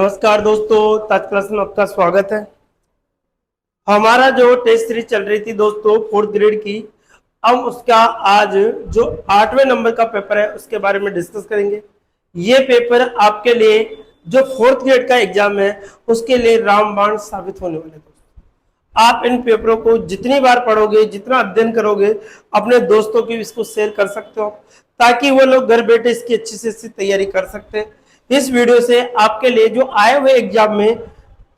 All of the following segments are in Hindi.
नमस्कार दोस्तों, ताज क्लास में आपका स्वागत है। हमारा जो टेस्ट सीरीज चल रही थी दोस्तों फोर्थ ग्रेड की, हम उसका आज जो 8वें नंबर का पेपर है उसके बारे में डिस्कस करेंगे। ये पेपर आपके लिए जो फोर्थ ग्रेड का एग्जाम है उसके लिए रामबाण साबित होने वाले दोस्तों। आप इन पेपरों को जितनी बार पढ़ोगे, जितना अध्ययन करोगे, अपने दोस्तों की इसको शेयर कर सकते हो ताकि वो लोग घर बैठे इसकी अच्छी से अच्छी तैयारी कर सकते हैं। इस वीडियो से आपके लिए जो आए हुए एग्जाम में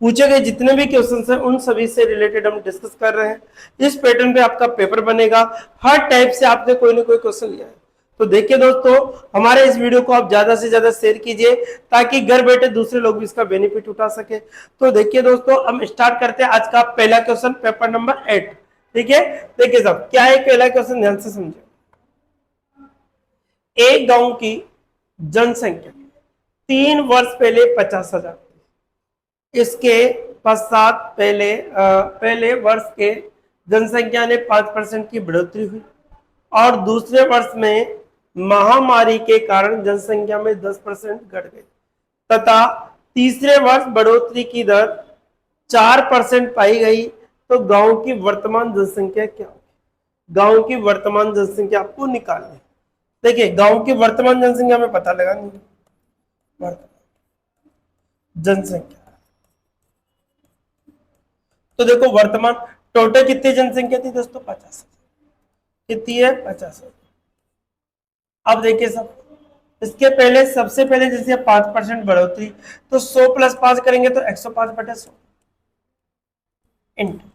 पूछे गए जितने भी क्वेश्चंस हैं उन सभी से रिलेटेड हम डिस्कस कर रहे हैं। इस पैटर्न पे आपका पेपर बनेगा। हर टाइप से आपने कोई ना कोई क्वेश्चन लिया है। तो देखिए दोस्तों, हमारे इस वीडियो को आप ज्यादा से ज्यादा शेयर कीजिए ताकि घर बैठे दूसरे लोग भी इसका बेनिफिट उठा सके। तो देखिए दोस्तों, हम स्टार्ट करते हैं आज का पहला क्वेश्चन, पेपर नंबर 8। ठीक है, देखिए साहब क्या है पहला क्वेश्चन, ध्यान से समझिए। एक गांव की जनसंख्या 3 वर्ष पहले 50,000, इसके पश्चात पहले वर्ष के जनसंख्या ने 5% की बढ़ोतरी हुई और दूसरे वर्ष में महामारी के कारण जनसंख्या में 10% घट गई तथा तीसरे वर्ष बढ़ोतरी की दर 4% पाई गई। तो गांव की वर्तमान जनसंख्या क्या होगी? गांव की वर्तमान जनसंख्या आपको निकालनी है। देखिए, गांव की वर्तमान जनसंख्या में पता लगानी है। वर्तमान जनसंख्या, तो देखो वर्तमान टोटल कितनी जनसंख्या थी दोस्तों? 50। कितनी है? 50। अब देखिए सब, इसके पहले सबसे पहले जैसे 5% बढ़ोतरी, तो 100 + 5 करेंगे तो 105/100 इंटू,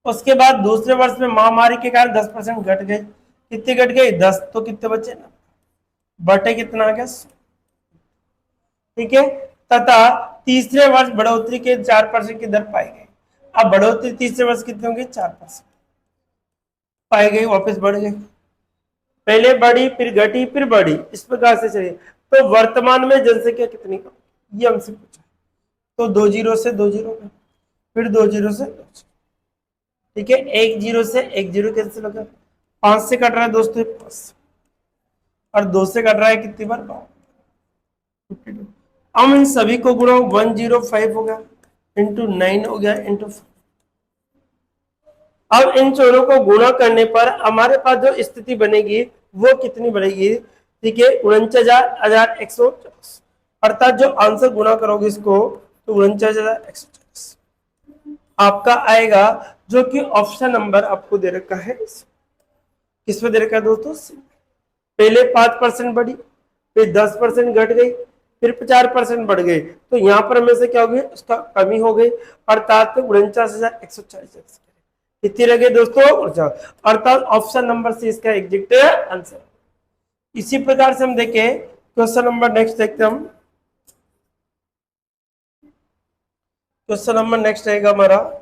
उसके बाद दूसरे वर्ष में महामारी के कारण 10% घट गए। कितनी घट गई? 10। तो कितने बचे ना, बटे कितना आ गया? 100। ठीक है, तथा तीसरे वर्ष बढ़ोतरी के 4% की दर पाई गई। अब बढ़ोतरी तीसरे वर्ष कितनी होगी? 4% पाई गई, वापस बढ़ गई। पहले बढ़ी, फिर घटी, फिर बढ़ी, इस प्रकार से चलिए। तो वर्तमान में जनसंख्या कितनी कम, ये हमसे पूछा। तो 2 जीरो से 2 जीरो, फिर 2 जीरो से 2 जीरो। ठीक है, 1 जीरो से 1 जीरो कैंसिल हो गया। 5 से कट रहा है दोस्तों 5, और 2 से कट रहा है कितनी बार? 52। हम इन सभी को गुणा, 105 हो गया इंटू 9 हो गया इंटू। अब इन चोरों को गुणा करने पर हमारे पास जो स्थिति बनेगी वो कितनी बनेगी? ठीक है, 49,140, अर्थात जो आंसर गुणा करोगे इसको तो 49,140 आपका आएगा, जो कि ऑप्शन नंबर आपको दे रखा है। किसमें दे रखा है दोस्तों? पहले 5% बढ़ी, फिर 10% घट गई, फिर 4% बढ़ गई। तो यहाँ पर हमें से क्या हो गई? उसका कमी हो गई, अर्थात 49,140 कितनी रह गई दोस्तों? अर्थात ऑप्शन नंबर सी इसका एग्जैक्ट आंसर। इसी प्रकार से हम देखें क्वेश्चन नंबर नेक्स्ट देखते हैं हम। क्वेश्चन नंबर नेक्स्ट रहेगा हमारा,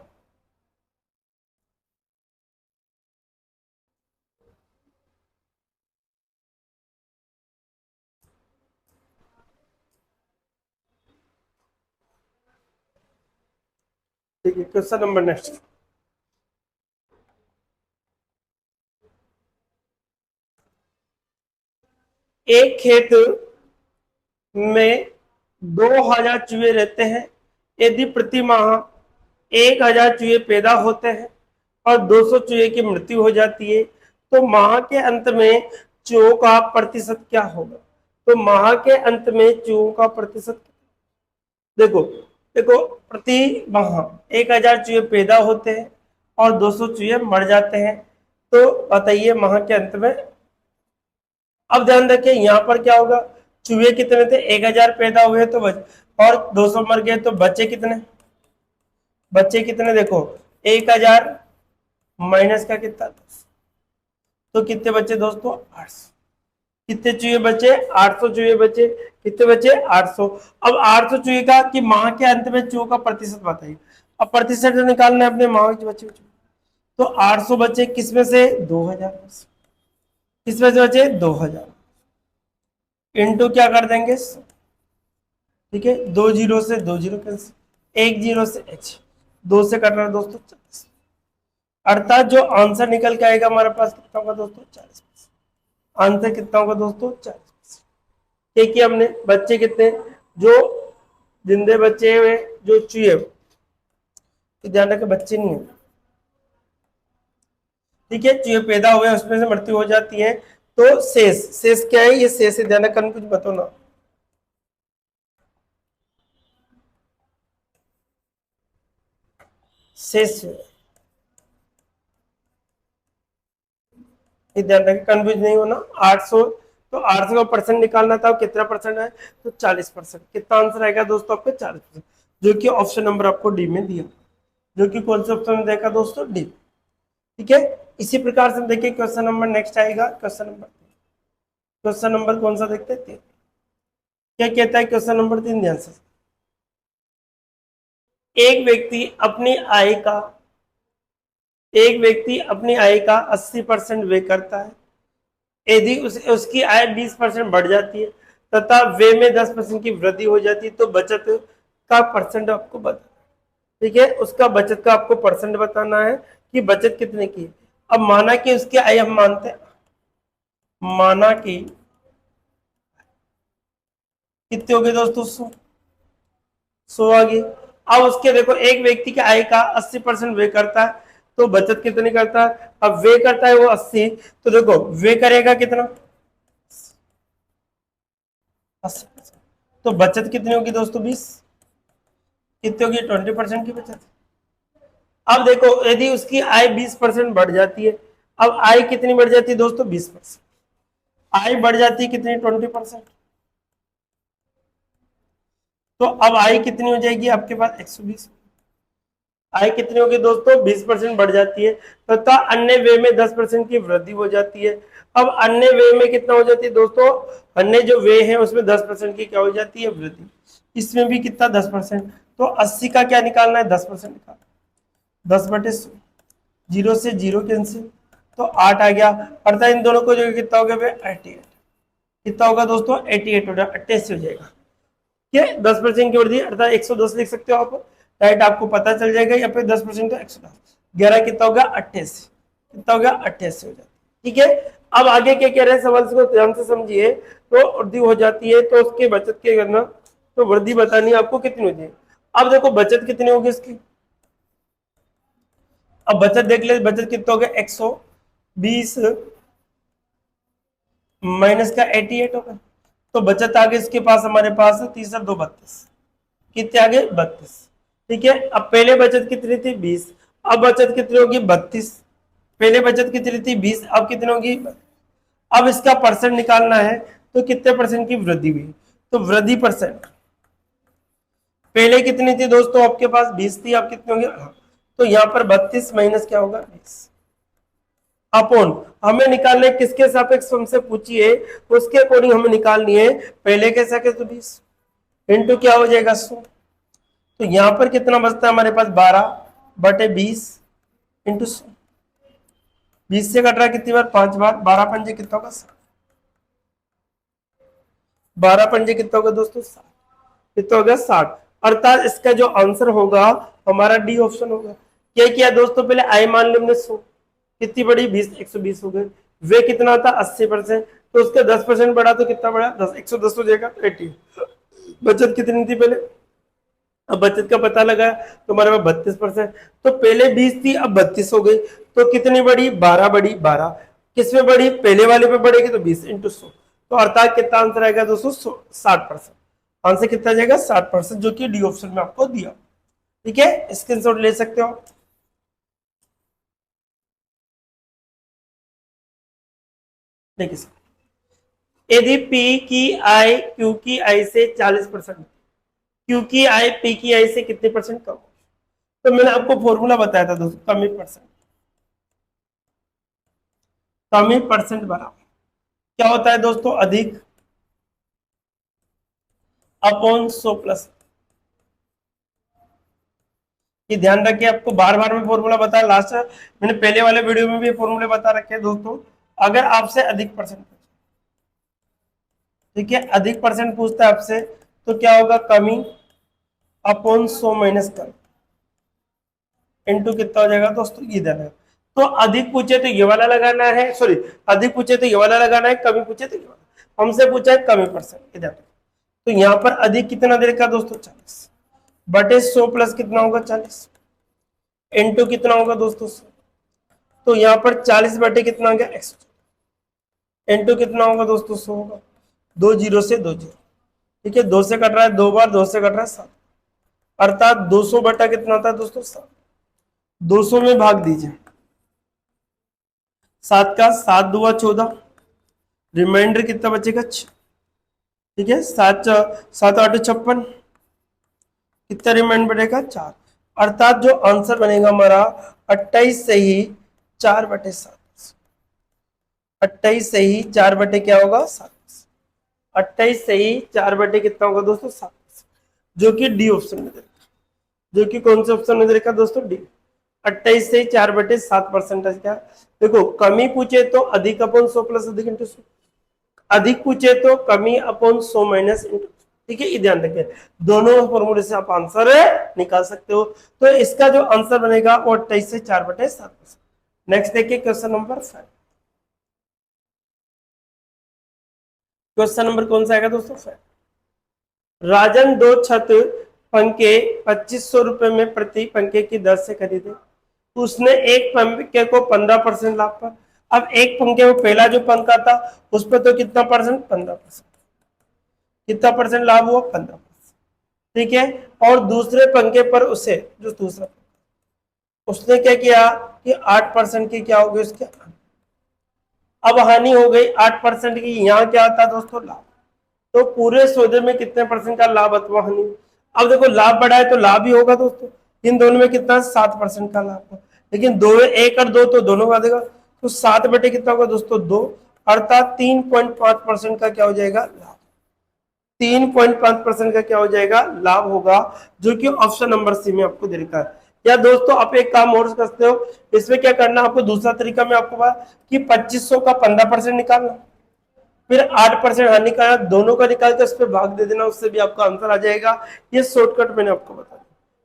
ठीक है, क्वेश्चन नंबर नेक्स्ट। एक खेत में 2,000 चूहे रहते हैं। यदि प्रति माह 1,000 चूहे पैदा होते हैं और 200 चूहे की मृत्यु हो जाती है, तो माह के अंत में चूहों का प्रतिशत क्या होगा? तो माह के अंत में चूहों का प्रतिशत, देखो देखो, प्रति माह 1,000 चूहे पैदा होते हैं और 200 चूहे मर जाते हैं। तो बताइए माह के अंत में, अब ध्यान रखिए यहाँ पर क्या होगा? चूहे कितने थे? 1,000 पैदा हुए तो और 200 मर गए, तो बच्चे कितने? बच्चे कितने? देखो 1,000 माइनस का कितना, तो कितने बच्चे दोस्तों? 800। कितने चूहे बचे? 800 चूहे बचे। कितने बचे? 800। अब 800 चूहे का कि माह के अंत में चूहों का प्रतिशत बताइए। अब प्रतिशत निकालना है अपने माह के बचे। तो 800 बचे किसमें से? 2,000 में से। किसमें से बचे? 2,000। इंटू क्या कर देंगे? ठीक है, 2 जीरो से 2 जीरो कैंसिल, 1 जीरो से h, 2 से कट रहा है दोस्तों 40, अर्थात जो आंसर निकल के आएगा हमारे पास कितना होगा दोस्तों? 40%। आंसर कितना होगा दोस्तों? 40%। देखिए हमने बच्चे कितने, जो जिंदे बचे हुए जो चूहे, ध्यान रखें बच्चे नहीं है, ठीक है, चूहे पैदा हुए उसमें से मृत्यु हो जाती है, तो शेष, शेष क्या है, ये शेष है, ध्यान रखना, कुछ बताओ ना, शेष, ध्यान रखें, कंफ्यूज नहीं होना। 800, तो 800 का परसेंट निकालना था, कितना परसेंट है, तो 40%। कितना आंसर आएगा दोस्तों आपका, 40%, जो कि ऑप्शन नंबर आपको डी में दिया, जो कि कौन से ऑप्शन में देखा दोस्तों, डी, ठीक है। इसी प्रकार से हम देखिए क्वेश्चन नंबर नेक्स्ट आएगा, क्वेश्चन नंबर कौन सा देखते हैं, क्या कहता है क्वेश्चन नंबर 3, ध्यान से, एक व्यक्ति अपनी आय का, एक व्यक्ति अपनी आय का 80% व्यय करता है, यदि उसकी आय 20% बढ़ जाती है तथा व्यय में 10% की वृद्धि हो जाती है, तो बचत का परसेंट आपको बताना, ठीक है, उसका बचत का आपको परसेंट बताना है कि बचत कितने की है। अब माना कि उसकी आय, हम मानते हैं, माना कि कितने हो गए दोस्तों, 100 आ गई। अब उसके देखो, एक व्यक्ति की आय का 80% व्यय करता है, तो बचत कितनी करता है, अब व्यय करता है वो 80, तो देखो व्यय करेगा कितना, 80%, तो बचत कितनी होगी दोस्तों, 20, कितनी होगी, 20% की बचत। अब देखो यदि उसकी आय 20% बढ़ जाती है, अब आय कितनी बढ़ जाती है दोस्तों, 20%, आय बढ़ जाती है कितनी, 20%, तो अब आय कितनी हो जाएगी आपके पास, 120, आय कितनी होगी दोस्तों, 20% बढ़ जाती है, तथा अन्य व्यय में 10% की वृद्धि हो जाती है। अब अन्य व्यय में कितना हो जाती है दोस्तों, अन्य जो व्यय है उसमें 10% की क्या हो जाती है, वृद्धि, इसमें भी कितना, 10%, तो 80 का क्या निकालना है, 10% निकालना, 10/100, 0 से 0 कैंसिल, तो 8 आ गया, अर्थात इन दोनों को जो कितना हो गया, 88, कितना होगा दोस्तों, 88 हो जाएगा, 88 हो जाएगा, ठीक है, 10% की वृद्धि, अर्थात 110 लिख सकते हो आप, राइट, आपको पता चल जाएगा, या फिर 10% तो 110, 11 कितना होगा, 88, कितना होगा, 88 हो जाता है, ठीक है। अब आगे क्या कह रहे हैं, सवाल को ध्यान से समझिए, तो वृद्धि हो जाती है तो उसके बचत के करना, तो वृद्धि बतानी है आपको कितनी होती है। अब देखो बचत कितनी होगी इसकी, अब बचत देख ले, बचत कितना हो गया, 120 माइनस का 88 होगा, तो बचत आगे इसके पास, हमारे पास 30 और 2 32, कितने आगे, 32, ठीक है। अब पहले बचत कितनी थी, 20, अब बचत कितनी होगी, 32, पहले बचत कितनी थी, 20, अब कितनी होगी, अब इसका परसेंट निकालना है, तो कितने परसेंट की वृद्धि हुई, तो वृद्धि परसेंट, पहले कितनी थी दोस्तों आपके पास, 20 थी, अब कितनी होगी, तो यहाँ पर 32 माइनस क्या होगा, 20, अपॉन, हमें निकालने किसके सापेक्ष हमसे पूछिए, उसके अकॉर्डिंग हमें निकालनी है, पहले के सापेक्ष तो 20 इंटू क्या हो जाएगा, 100, तो यहां पर कितना बचता है हमारे पास, 12/20 इंटू 100, 20 से कट रहा है कितनी बार, 5 बार, 12 पंजे कितना होगा, 12 पंजे कितना होगा दोस्तों, 60, कितना होगा, 60, अर्थात इसका जो आंसर होगा हमारा डी ऑप्शन होगा। क्या किया दोस्तों, पहले आई मान ली हमने 100, कितनी बड़ी, 20, 120 हो गए, वे कितना था, 80%, तो उसका 10% बढ़ा तो कितना बढ़ा, 10, 110 हो जाएगा, 80, बचत कितनी थी पहले, अब बचत का पता लगा तो हमारे पास 32%, तो पहले 20 थी, अब 32 हो गई, तो कितनी बढ़ी, 12 बढ़ी, 12 किसमें बढ़ी, पहले वाले पे बढ़ेगी, तो 20 इंटू 100, तो अर्थात कितना आंसर आएगा दोस्तों, 60%, आंसर कितना जाएगा, 60%, जो कि डी ऑप्शन में आपको दिया, ठीक है, स्क्रीनशॉट ले सकते हो। देखिए यदि पी की आय क्यू की आय से 40%, क्यू की आय पी की आय से कितने परसेंट कम, तो मैंने आपको फॉर्मूला बताया था दोस्तों, कमी परसेंट, कमी परसेंट बराबर क्या होता है दोस्तों, अधिक अपॉन 100 प्लस, ये ध्यान रखिए, आपको बार बार में फॉर्मूला बताया, लास्ट मैंने पहले वाले वीडियो में भी फॉर्मूले बता रखे हैं दोस्तों। अगर आपसे अधिक परसेंट, ठीक है, अधिक परसेंट पूछता है आपसे, तो क्या होगा, कमी अपॉन 100 माइनस कम, इंटू कितना हो जाएगा दोस्तों, ये देना है, तो अधिक पूछे तो ये वाला लगाना है, सॉरी, अधिक पूछे तो ये वाला लगाना है, कमी पूछे तो ये वाला, हमसे पूछा है कमी परसेंट, इधर तो यहां पर अधिक कितना दे रखा दोस्तों 40 बटे 100 प्लस कितना होगा 40 इंटू कितना होगा दोस्तों 100। तो यहां पर 40 बटे कितना हो गया 100 इंटू कितना होगा दोस्तों 100 होगा 2 जीरो से 2 जीरो। ठीक है 2 से कट रहा है 2 बार 2 से कट रहा है 7 अर्थात 200 बटा कितना होता है दोस्तों 7। 200 में भाग दीजिए 7 का 7 दुआ 14 रिमाइंडर कितना बचेगा 6। ठीक है 7 7 8 56 कितना रिमाइंडर बचेगा 4 अर्थात जो आंसर बनेगा हमारा 28 से ही 4 बटे 7 28 से ही 4 बटे क्या होगा 7 28 से ही 4 बटे कितना होगा दोस्तों 7 जो कि डी ऑप्शन में देखा जो कि कौन से ऑप्शन में देखा दोस्तों डी 28 से 4 बटे 7 परसेंटेज क्या देखो कमी पूछे तो अधिक अपॉन 100 प्लस अधिक इंटू 100 अधिक पूछे तो कमी अपॉन 100 माइनस इंटू। ठीक है ये ध्यान रखें दोनों फॉर्मूले से आप आंसर निकाल सकते हो। तो इसका जो आंसर बनेगा वो 28 से 4 बटे 7। नेक्स्ट देखिए क्वेश्चन नंबर 5। क्वेश्चन नंबर कौन सा आएगा दोस्तों 5। राजन 2 छत पंखे 2500 रुपए में प्रति पंखे की दर से खरीदे उसने एक पंखे को 15% लाभ पर। अब एक पंखे में पहला जो पंखा था उस पर तो कितना परसेंट 15% कितना परसेंट लाभ हुआ 15%। ठीक है और दूसरे पंखे पर उसे जो दूसरा उसने क्या किया कि 8% की क्या हो गई उसके अब हानि हो गई 8% की। यहाँ क्या आता है दोस्तों लाभ तो पूरे सौदे में कितने परसेंट का लाभ अथवा हानि। अब देखो लाभ बढ़ा है तो लाभ ही होगा दोस्तों इन दोनों में कितना 7% का लाभ होगा लेकिन दो एक और दो तो दोनों का देगा तो 7 बटे कितना होगा दोस्तों 2 अर्थात 3.5% का क्या हो जाएगा लाभ 3.5% का क्या हो जाएगा लाभ होगा जो कि ऑप्शन नंबर सी में आपको दे रखा है। या दोस्तों आप एक काम और कर सकते हो इसमें क्या करना आपको दूसरा तरीका में आपको पता कि 2500 का 15% निकालना फिर 8% हानि का दोनों का निकाल के उस पर भाग दे देना उससे भी आपका आंसर आ जाएगा। ये शॉर्टकट मैंने आपको बता दिया।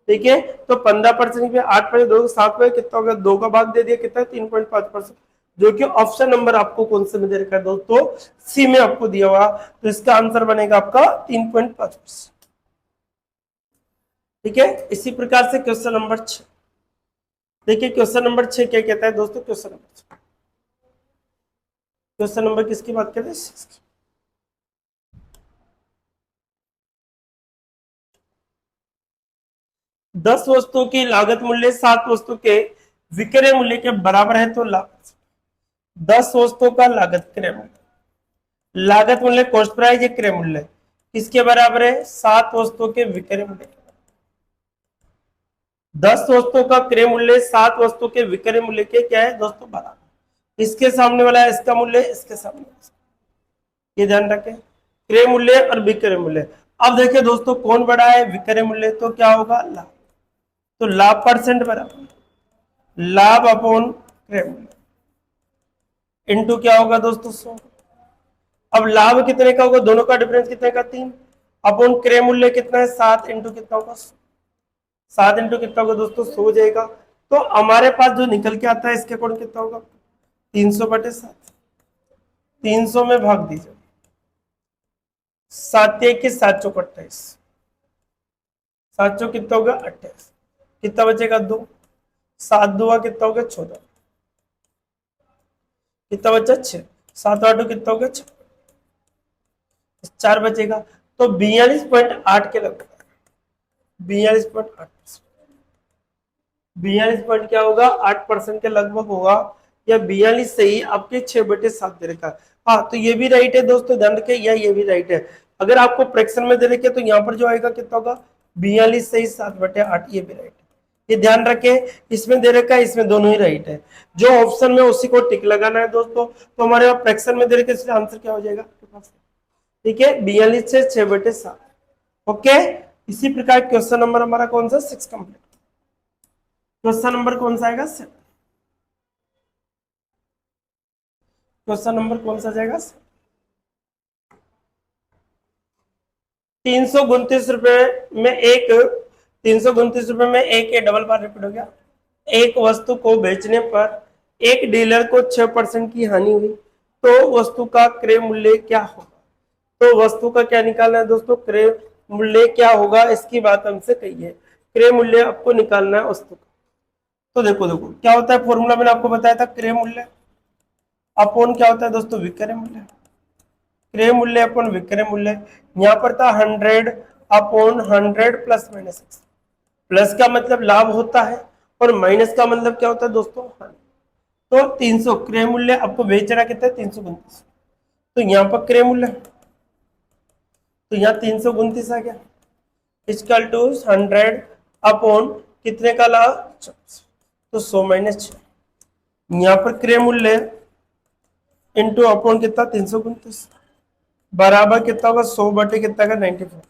ठीक है तो 15% पे 8% 2 7 पे कितना हो गया 2 का भाग दे दिया कितना 3.5% जो कि ऑप्शन नंबर आपको कौन से में दे रखा है दोस्तों सी में आपको दिया हुआ तो इसका आंसर बनेगा आपका 3.5%। ठीक है इसी प्रकार से क्वेश्चन नंबर 6 देखिए क्वेश्चन नंबर 6 क्या कहता है दोस्तों क्वेश्चन नंबर किसकी बात करते हैं 10 वस्तुओं की लागत मूल्य 7 वस्तु के विक्रय मूल्य के बराबर है तो लागत 10 वस्तुओं का लागत क्रय मूल्य लागत मूल्य कॉस्ट प्राइस या क्रय मूल्य किसके बराबर है 7 वस्तुओं के विक्रय मूल्य 10 वस्तुओं का क्रय मूल्य 7 वस्तुओं के विक्रय मूल्य के क्या है दोस्तों बराबर इसके सामने वाला है इसका मूल्य इसके सामने ये ध्यान रखें क्रय मूल्य और विक्रय मूल्य। अब देखिए दोस्तों कौन बड़ा है विक्रय मूल्य तो क्या होगा लाभ तो लाभ परसेंट बराबर लाभ अपॉन क्रय मूल्य इंटू क्या होगा दोस्तों 100। अब लाभ कितने का होगा दोनों का डिफरेंस कितने का 3 अपॉन क्रय मूल्य कितना है 7 इंटू कितना होगा 7 इंटू कितना होगा दोस्तों 100 हो जाएगा। तो हमारे पास जो निकल के आता है इसके अकॉर्डिंग कितना होगा 300 बटे 7 300 में भाग दीजिए 7 के 7 चौक 28 7 चौक कितना होगा 28 कितना बचेगा 2 7 2 कितना होगा 14 कितना बचा 6 7 8 कितना होगा 6 4 बचेगा तो 42.8 के लगभग 42.8 42 क्या होगा 8% के लगभग होगा या 42 सही आपके 6 बटे 7 दे रखा। हाँ तो ये भी राइट है दोस्तों ध्यान रखें या ये भी राइट है। अगर आपको फ्रैक्शन में दे रखे तो यहाँ पर जो आएगा कितना होगा 42 सही 7 बटे 8 ये भी राइट है। ये ध्यान रखें इसमें दे रखा है इसमें दोनों ही राइट है जो ऑप्शन में उसी को टिक लगाना है दोस्तों। तो हमारे यहाँ फ्रैक्शन में दे रखे इसलिए आंसर क्या हो जाएगा ठीक है 42 से 6 बटे 7। ओके इसी प्रकार क्वेश्चन नंबर हमारा कौन सा 6 कंप्लीट। क्वेश्चन नंबर कौन सा आएगा 7 क्वेश्चन नंबर कौन सा जाएगा 329 रुपए में एक 329 रुपए में एक ये डबल बार रिपीट हो गया एक वस्तु को बेचने पर एक डीलर को 6% की हानि हुई तो वस्तु का क्रय मूल्य क्या होगा। तो वस्तु का क्या निकालना है दोस्तों, क्रय मूल्य क्या होगा इसकी बात हमसे कही है, क्रय मूल्य आपको निकालना है वस्तु का। तो देखो देखो क्या होता है, फॉर्मूला मैंने आपको बताया था, क्रय मूल्य अपॉन क्या होता है दोस्तों, विक्रय मूल्य। क्रय मूल्य अपन विक्रय मूल्य, यहाँ पर था 100 upon 100 plus minus x. Plus का मतलब लाभ होता है और माइनस का मतलब क्या होता है दोस्तों, हानि। तो 300 क्रय मूल्य आपको बेचना कितना है, 329। तो यहाँ पर क्रय मूल्य, तो यहाँ 329 आ गया, इक्वल टू 100 अपॉन कितने का लाभ, तो 100 माइनस 6। यहाँ पर क्रय मूल्य इंटू अपॉन कितना 329 बराबर कितना होगा, 100 बटे कितना का 94।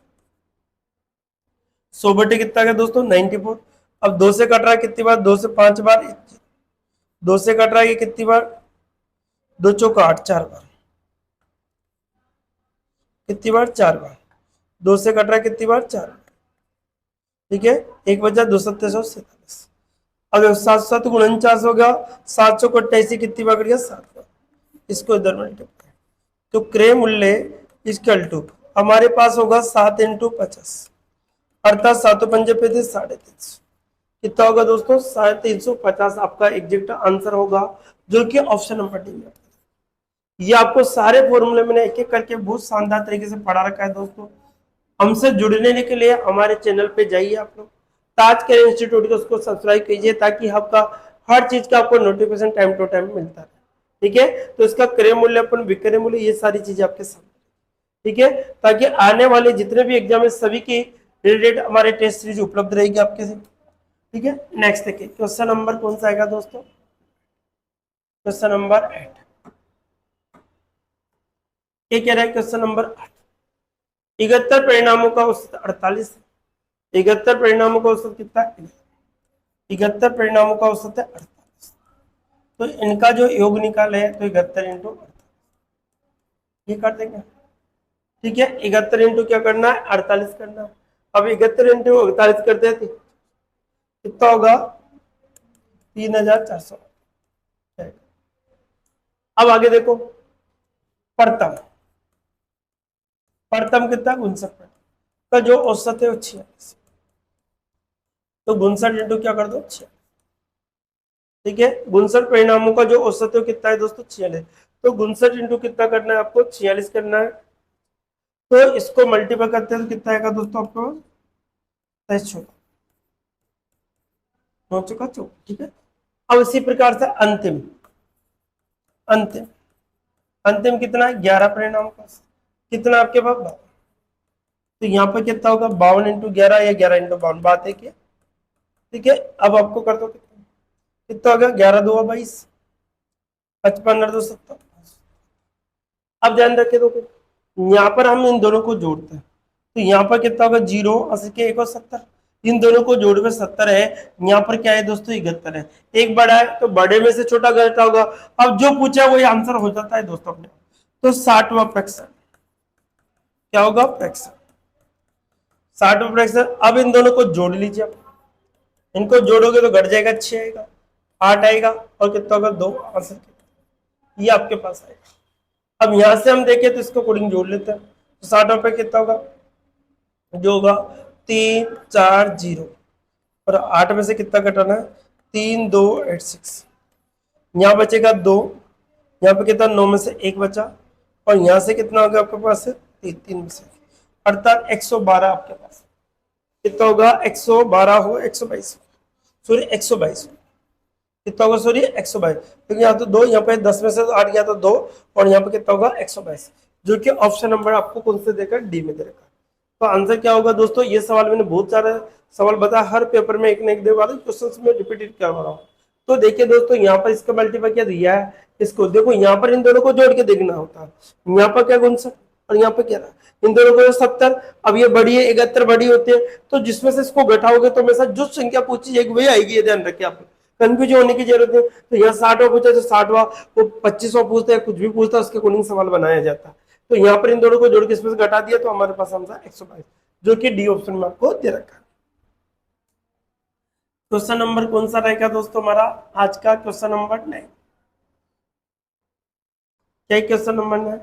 100 बटे कितना का दोस्तों 94। अब 2 से कट रहा है कितनी बार, 2 से 5 बार, 2 से कट रहा है कितनी बार, 2 चौका 8, 4 बार, कितनी बार 4 बार, 2 से कट रहा है कितनी बार 4 बार, ठीक है। एक बचा 2 7 अब 7 7 49 हो गया, 788 कितनी बार कट गया 7 बार, इसको इधर मल्टीप्लाई। तो क्रय मूल्य इक्वल टू हमारे पास होगा 7 इंटू 50 अर्थात 7 पंजे पे थे 350, कितना होगा दोस्तों 350 आपका एग्जैक्ट आंसर होगा, जो कि ऑप्शन नंबर डी में। ये आपको सारे फॉर्मूले मैंने एक एक करके बहुत शानदार तरीके से पढ़ा रखा है दोस्तों। हमसे जुड़ने के लिए हमारे चैनल पे जाइए आप लोग, ताज केयर इंस्टीट्यूट को उसको सब्सक्राइब कीजिए, ताकि आपका हर चीज का आपको नोटिफिकेशन टाइम टू टाइम मिलता है, ठीक है। तो इसका क्रय मूल्य अपन विक्रय मूल्य ये सारी चीजें आपके सामने, ठीक है, ताकि आने वाले जितने भी एग्जाम है सभी की रिलेटेड हमारे टेस्ट सीरीज उपलब्ध रहेगी आपके से, ठीक है। नेक्स्ट देखिए क्वेश्चन नंबर कौन सा आएगा दोस्तों, क्वेश्चन नंबर 8। ये कह रहा है क्वेश्चन नंबर 8, 71 परिणामों का औसत 48 है। 71 परिणामों का औसत कितना है, 71 परिणामों का औसत है 48। तो इनका जो योग निकाले है तो 71 इंटू 48 ये कर देंगे, ठीक है। 71 इंटू क्या करना है 48 करना है। अब 71 इंटू 48 करते हैं कितना होगा 3400। अब आगे देखो प्रथम, प्रथम कितना 59 का जो औसत है वो 46, तो 59 इंटू क्या कर दो 46, ठीक है। 59 परिणामों का जो औसत है वो कितना है दोस्तों 46, तो 59 इंटू कितना करना है आपको 46 करना है। तो इसको मल्टीप्लाई करते हैं तो कितना आएगा दोस्तों आपको 23 9 चौका 24, ठीक है। अब इसी प्रकार से अंतिम अंतिम अंतिम कितना है 11 परिणाम का, कितना आपके पास 52, तो यहाँ पर कितना होगा 52 इंटू 11 या 11 इंटू 52 बात है क्या, ठीक है। अब आपको कर दो कितना, कितना हो गया 11 2 22 55 2 70। अब ध्यान रखे तो यहाँ पर हम इन दोनों को जोड़ते हैं, तो यहाँ पर कितना होगा 0 80 के 1 और 70, इन दोनों को जोड़ में 70 है, यहाँ पर क्या है दोस्तों 71 है, एक बड़ा है तो बड़े में से छोटा घटा होगा। अब जो पूछा है वही आंसर हो जाता है दोस्तों अपने, तो 60वां फ्रैक्शन क्या होगा फ्रैक्शन, 60वां फ्रैक्शन। अब इन दोनों को जोड़ लीजिए आप, इनको जोड़ोगे तो घट जाएगा 6 आएगा 8 आएगा और कितना होगा 2 आंसर, ये आपके पास आएगा। अब यहां से हम देखें तो इसको कोडिंग जोड़ लेते हैं, तो 60 पे कितना होगा जो होगा 3 4 0 और 8 में से कितना घटाना है 3 2 8 6, यहाँ बचेगा 2, यहाँ पे कितना 9 में से 1 बचा और यहाँ से कितना होगा आपके पास 3 में से, अर्थात 112 आपके पास कितना होगा 112 हो 122 सॉरी 122 कितना होगा सॉरी 122, क्योंकि यहाँ तो 2 यहाँ पे 10 में से 8 गया तो 2 और यहाँ पे कितना होगा 122, जो कि ऑप्शन नंबर आपको कौन से देकर डी में दे रखा। तो आंसर क्या होगा दोस्तों, ये सवाल मैंने बहुत सारे सवाल बताया, हर पेपर में एक ना एक दे वाले क्वेश्चन में रिपीटेड करवा रहा हूँ। तो देखिए दोस्तों यहाँ पर इसका मल्टीप्लाई क्या दिया है, इसको देखो यहाँ पर इन दोनों को जोड़ के देखना होता है, यहाँ पर क्या 59 और यहाँ पे क्या रहा इन दोनों को 70, अब ये बड़ी है 71 बड़ी होती है, तो जिसमें से इसको घटाओगे तो हमेशा जो संख्या पूछी जाएगी वही आएगी, ये ध्यान रखिए आप, कंफ्यूज होने की जरूरत नहीं। तो यहाँ 60वां पूछा तो 60वां, वो 25वां पूछता है कुछ भी पूछता है उसके अकॉर्डिंग सवाल बनाया जाता है। तो यहाँ पर इन दोनों को जोड़ के इसमें से घटा दिया तो हमारे पास आंसर 122, जो कि डी ऑप्शन में आपको दे रखा है। क्वेश्चन नंबर कौन सा रहेगा दोस्तों हमारा आज का क्वेश्चन नंबर 9, क्या क्वेश्चन नंबर 9,